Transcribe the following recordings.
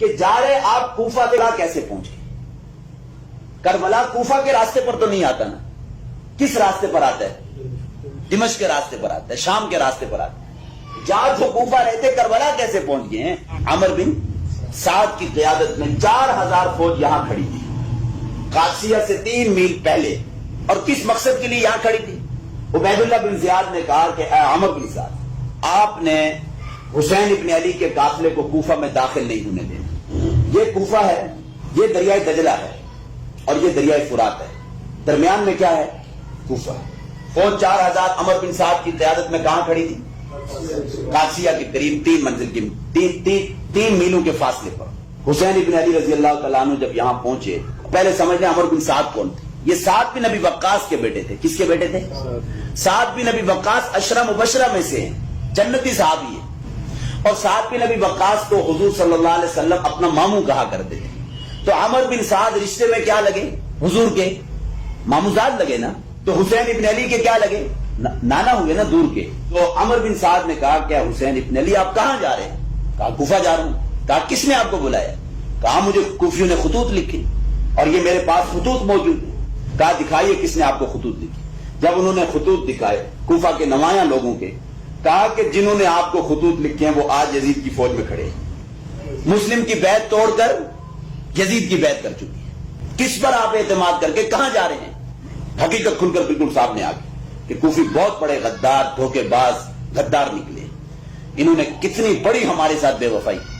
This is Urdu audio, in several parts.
کہ جا رہے آپ کوفہ کیسے پہنچے؟ کربلا کوفہ کے راستے پر تو نہیں آتا نا، کس راستے پر آتا ہے؟ دمشق کے راستے پر آتا ہے، شام کے راستے پر آتا ہے۔ جہاں جو کوفہ رہتے کربلا کیسے پہنچ گئے ہیں؟ عمر بن سعد کی قیادت میں 4000 فوج یہاں کھڑی تھی، قادسیہ سے 3 میل پہلے، اور کس مقصد کے لیے یہاں کھڑی تھی؟ عبید اللہ بن زیاد نے کہا کہ اے عمر بن سعد، آپ نے حسین ابن علی کے قافلے کو کوفہ میں داخل نہیں ہونے دینا۔ یہ کوفہ ہے، یہ دریائے دجلہ ہے اور یہ دریائے فرات ہے، درمیان میں کیا ہے؟ کوفہ ہے۔ فوج 4000 عمر بن سعد کی قیادت میں کہاں کھڑی تھی؟ قادسیہ کے قریب 3 منزل کی 3 میلوں کے فاصلے پر۔ حسین ابن علی رضی اللہ تعالیٰ عنہ جب یہاں پہنچے، پہلے سمجھ لیں عمر بن سعد کون تھے؟ یہ سعد بن نبی وقاص کے بیٹے تھے۔ کس کے بیٹے تھے؟ سعد بن نبی وقاص 10 مبشرہ میں سے ہیں، جنتی صحابی ہے۔ اور سعد بن نبی وقاص کو حضور صلی اللہ علیہ وسلم اپنا ماموں کہا کرتے تھے، تو عمر بن سعد رشتے میں کیا لگے؟ حضور کے ماموزاد لگے نا، تو حسین ابن علی کے کیا لگے؟ نانا ہوئے نا، دور کے۔ تو عمر بن سعد نے کہا کہ حسین ابن علی آپ کہاں جا رہے ہیں؟ کہا کوفہ جا رہا ہوں۔ کہا کس نے آپ کو بلایا؟ کہا مجھے کوفیوں نے خطوط لکھی اور یہ میرے پاس خطوط موجود ہیں۔ کہا دکھائیے کس نے آپ کو خطوط لکھی۔ جب انہوں نے خطوط دکھائے کوفہ کے نمایاں لوگوں کے، کہا کہ جنہوں نے آپ کو خطوط لکھے ہیں وہ آج یزید کی فوج میں کھڑے ہیں، مسلم کی بیعت توڑ کر یزید کی بیعت کر چکی ہے۔ کس پر آپ اعتماد کر کے کہاں جا رہے ہیں؟ حقیقت کھل کر بالکل سامنے آ گئی کہ کوفی بہت بڑے غدار، دھوکے باز، غدار نکلے۔ انہوں نے کتنی بڑی ہمارے ساتھ بے وفائی کی۔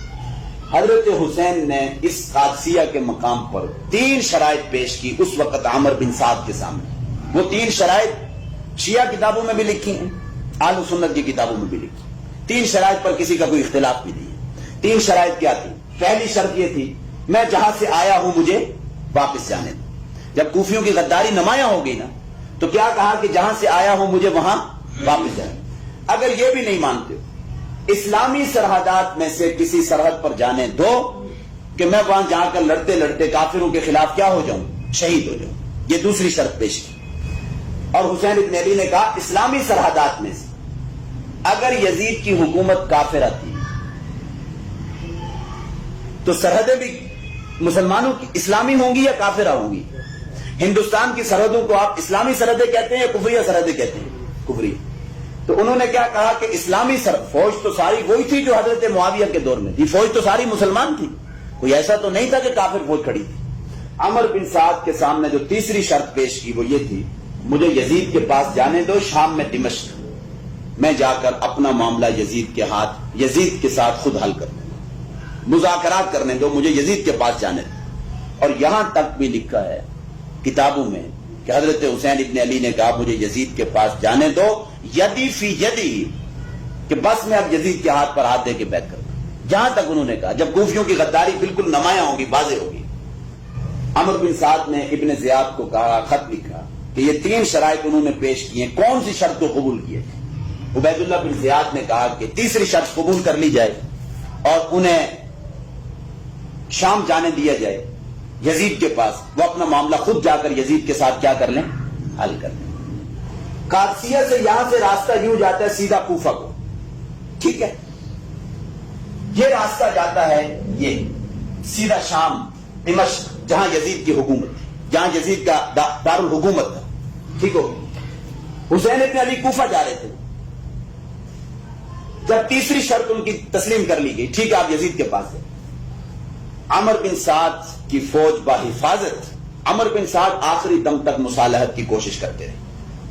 حضرت حسین نے اس قادسیہ کے مقام پر 3 شرائط پیش کی اس وقت عمر بن سعد کے سامنے۔ وہ 3 شرائط شیعہ کتابوں میں بھی لکھی ہیں، اہل سنت کی کتابوں میں بھی لکھی۔ 3 شرائط پر کسی کا کوئی اختلاف بھی نہیں ہے۔ 3 شرائط کیا تھی؟ پہلی شرط یہ تھی میں جہاں سے آیا ہوں مجھے واپس جانے دو۔ جب کوفیوں کی غداری نمایاں ہو گئی نا، تو کیا کہا کہ جہاں سے آیا ہوں مجھے وہاں واپس جانے دو۔ اگر یہ بھی نہیں مانتے ہو، اسلامی سرحدات میں سے کسی سرحد پر جانے دو کہ میں وہاں جا کر لڑتے لڑتے کافروں کے خلاف کیا ہو جاؤں؟ شہید ہو جاؤں۔ یہ دوسری شرط پیش کی۔ اور حسین ابن علی نے کہا اسلامی سرحدات میں سے اگر یزید کی حکومت کافرہ تھی تو سرحدیں بھی مسلمانوں کی اسلامی ہوں گی یا کافرہ ہوں گی؟ ہندوستان کی سرحدوں کو آپ اسلامی سرحدیں کہتے ہیں یا کفریہ سرحدیں کہتے ہیں؟ کفریہ۔ تو انہوں نے کیا کہا کہ اسلامی فوج تو ساری وہی تھی جو حضرت معاویہ کے دور میں تھی، فوج تو ساری مسلمان تھی، کوئی ایسا تو نہیں تھا کہ کافر فوج کھڑی تھی۔ عمر بن سعد کے سامنے جو تیسری شرط پیش کی وہ یہ تھی مجھے یزید کے پاس جانے دو، شام میں دمشق، میں جا کر اپنا معاملہ یزید کے ساتھ خود حل کر دوں، مذاکرات کرنے دو، مجھے یزید کے پاس جانے دو۔ اور یہاں تک بھی لکھا ہے کتابوں میں کہ حضرت حسین ابن علی نے کہا مجھے یزید کے پاس جانے دو، یدی فی یدی، کہ بس میں اب یزید کے ہاتھ پر ہاتھ دے کے بیعت کروں۔ جہاں تک انہوں نے کہا جب کوفیوں کی غداری بالکل نمایاں ہوگی، واضح ہوگی۔ عمر بن سعد نے ابن زیاد کو کہا، خط لکھا کہ یہ 3 شرائط انہوں نے پیش کی ہیں، کون سی شرط کو قبول کیے؟ عبید اللہ بن زیاد نے کہا کہ تیسری شرط قبول کر لی جائے اور انہیں شام جانے دیا جائے یزید کے پاس، وہ اپنا معاملہ خود جا کر یزید کے ساتھ کیا کر لیں؟ حل کر لیں۔ قادسیہ سے یہاں سے راستہ یوں جاتا ہے سیدھا کوفہ کو، ٹھیک ہے؟ یہ راستہ جاتا ہے یہ سیدھا شام، دمشق، جہاں یزید کی حکومت تھی، جہاں یزید کا دارالحکومت تھا، ٹھیک ہو؟ حسین ابن علی کوفہ جا رہے تھے۔ جب تیسری شرط ان کی تسلیم کر لی گئی، ٹھیک ہے آپ یزید کے پاس ہیں، عمر بن سعد کی فوج بحفاظت، عمر بن سعد آخری دم تک مصالحت کی کوشش کرتے رہے،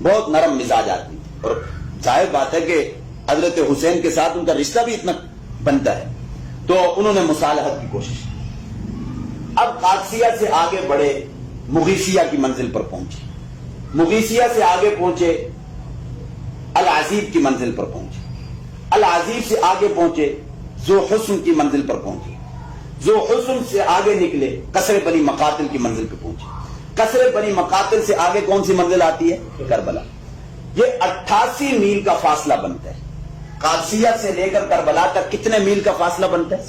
بہت نرم مزاج آدمی تھے، اور ظاہر بات ہے کہ حضرت حسین کے ساتھ ان کا رشتہ بھی اتنا بنتا ہے، تو انہوں نے مصالحت کی کوشش کی۔ اب قادسیہ سے آگے بڑھے، مغیثیہ کی منزل پر پہنچے، مغیثیہ سے آگے پہنچے العزیب کی منزل پر پہنچے، العزیب سے آگے پہنچے ذو حسن کی منزل پر پہنچے، ذو حسن سے آگے نکلے قصر بنی مقاتل کی منزل پہ پہنچے، قصر بنی مقاتل سے آگے کون سی منزل آتی ہے؟ کربلا۔ یہ 88 میل کا فاصلہ بنتا ہے، قادسیہ سے لے کر کربلا تک کتنے میل کا فاصلہ بنتا ہے؟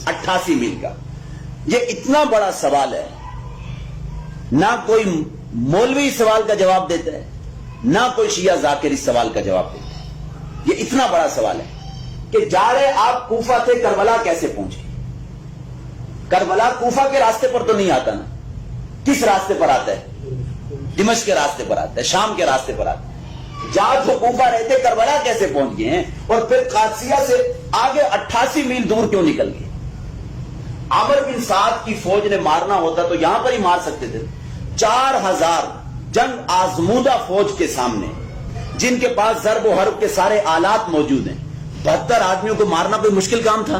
88 میل کا۔ یہ اتنا بڑا سوال ہے، نہ کوئی مولوی اس سوال کا جواب دیتا ہے، نہ کوئی شیعہ ذاکر اس سوال کا جواب دیتا ہے۔ یہ اتنا بڑا سوال ہے کہ جا رہے آپ کوفہ سے کربلا کیسے پہنچے؟ کربلا کوفہ کے راستے پر تو نہیں آتا نا. کس راستے پر آتا ہے؟ دمشق کے راستے پر آتا ہے, شام کے راستے پر آتا ہے. جہاں جو کوفہ رہتے کربلا کیسے پہنچ گئے ہیں؟ اور پھر قادسیہ سے آگے 88 میل دور کیوں نکل گئے؟ عمر بن سعد کی فوج نے مارنا ہوتا تو یہاں پر ہی مار سکتے تھے. 4000 جنگ آزمودہ فوج کے سامنے, جن کے پاس ضرب و حرب کے سارے آلات موجود ہیں, 72 آدمیوں کو مارنا کوئی مشکل کام تھا؟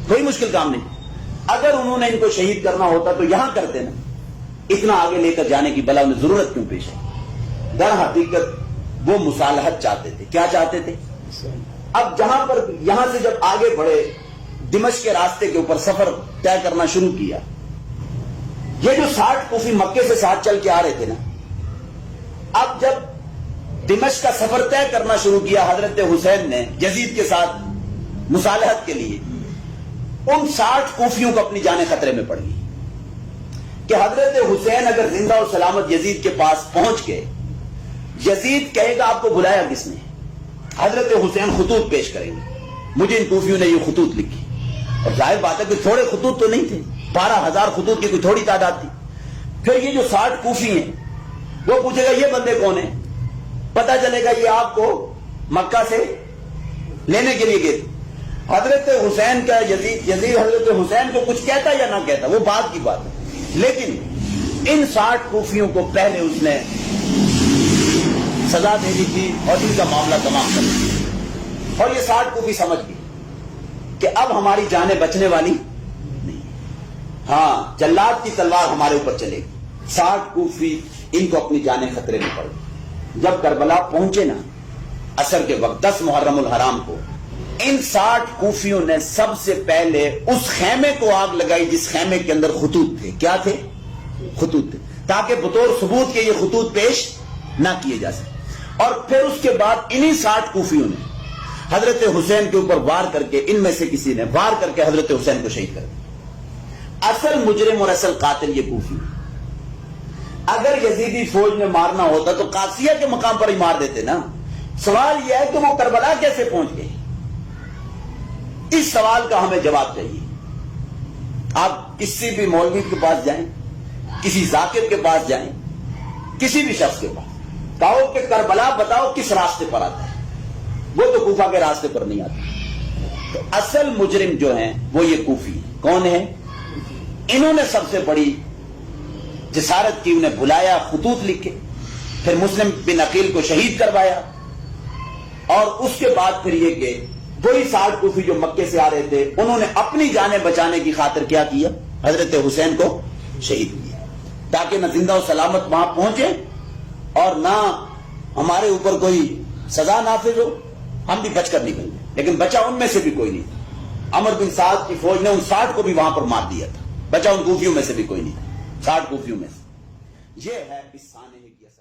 کوئی مشکل کام نہیں. اگر انہوں نے ان کو شہید کرنا ہوتا تو یہاں کرتے نا. اتنا آگے لے کر جانے کی بلا انہیں ضرورت کیوں پیش ہے؟ در حقیقت وہ مصالحت چاہتے تھے. کیا چاہتے تھے؟ اب جہاں پر یہاں سے جب آگے بڑھے, دمشق کے راستے کے اوپر سفر طے کرنا شروع کیا, یہ جو 60 کوفی مکے سے ساتھ چل کے آ رہے تھے نا, اب جب دمشق کا سفر طے کرنا شروع کیا حضرت حسین نے یزید کے ساتھ مصالحت کے لیے, ان 60 کوفیوں کو اپنی جانیں خطرے میں پڑ گئی کہ حضرت حسین اگر زندہ و سلامت یزید کے پاس پہنچ گئے, یزید کہے گا آپ کو بلایا کس نے؟ حضرت حسین خطوط پیش کریں گے, مجھے ان کوفیوں نے یہ خطوط لکھی. اور ظاہر بات ہے کہ تھوڑے خطوط تو نہیں تھے, 12000 خطوط کی کوئی تھوڑی تعداد تھی. پھر یہ جو 60 کوفی ہیں وہ پوچھے گا یہ بندے کون ہیں؟ پتا چلے گا یہ آپ کو مکہ سے لینے کے لیے گئے تھے. حضرت حسین کا یزید حضرت حسین کو کچھ کہتا یا نہ کہتا وہ بات کی بات ہے, لیکن ان 60 کوفیوں کو پہلے اس نے سزا دے دی تھی اور ان کا معاملہ تمام کر دیا. اور یہ 60 کوفی سمجھ گئے کہ اب ہماری جانیں بچنے والی نہیں, ہاں جلاد کی تلوار ہمارے اوپر چلے گی. 60 کوفی ان کو اپنی جانیں خطرے میں پڑ گئی. جب کربلا پہنچے نا عصر کے وقت 10 محرم الحرام کو, ان 60 کوفیوں نے سب سے پہلے اس خیمے کو آگ لگائی جس خیمے کے اندر خطوط تھے. کیا تھے؟ خطوط تھے, تاکہ بطور ثبوت کے یہ خطوط پیش نہ کیے جا سکے. اور پھر اس کے بعد انہی 60 کوفیوں نے حضرت حسین کے اوپر وار کر کے, ان میں سے کسی نے وار کر کے حضرت حسین کو شہید کر دیا. اصل مجرم اور اصل قاتل یہ کوفی. اگر یزیدی فوج نے مارنا ہوتا تو قادسیہ کے مقام پر ہی مار دیتے نا. سوال یہ ہے کہ وہ کربلا کیسے پہنچ گئے؟ اس سوال کا ہمیں جواب چاہیے. آپ کسی بھی مولوی کے پاس جائیں, کسی ذاکر کے پاس جائیں, کسی بھی شخص کے پاس کہو کہ کربلا بتاؤ کس راستے پر آتا ہے, وہ تو کوفہ کے راستے پر نہیں آتا. تو اصل مجرم جو ہیں وہ یہ کوفی ہیں. کون ہیں؟ انہوں نے سب سے بڑی جسارت کی, انہیں بلایا, خطوط لکھے, پھر مسلم بن عقیل کو شہید کروایا, اور اس کے بعد پھر یہ کہ وہی 60 کوفی جو مکے سے آ رہے تھے انہوں نے اپنی جانیں بچانے کی خاطر کیا کیا؟ حضرت حسین کو شہید کیا, تاکہ نہ زندہ و سلامت وہاں پہنچے اور نہ ہمارے اوپر کوئی سزا نافذ ہو, ہم بھی بچ کر نکل جائیں. لیکن بچا ان میں سے بھی کوئی نہیں. عمر بن سعد کی فوج نے ان 60 کو بھی وہاں پر مار دیا تھا, بچا ان کوفیوں میں سے بھی کوئی نہیں. 60 کوفیوں میں سے. یہ ہے اس سانے کی اصل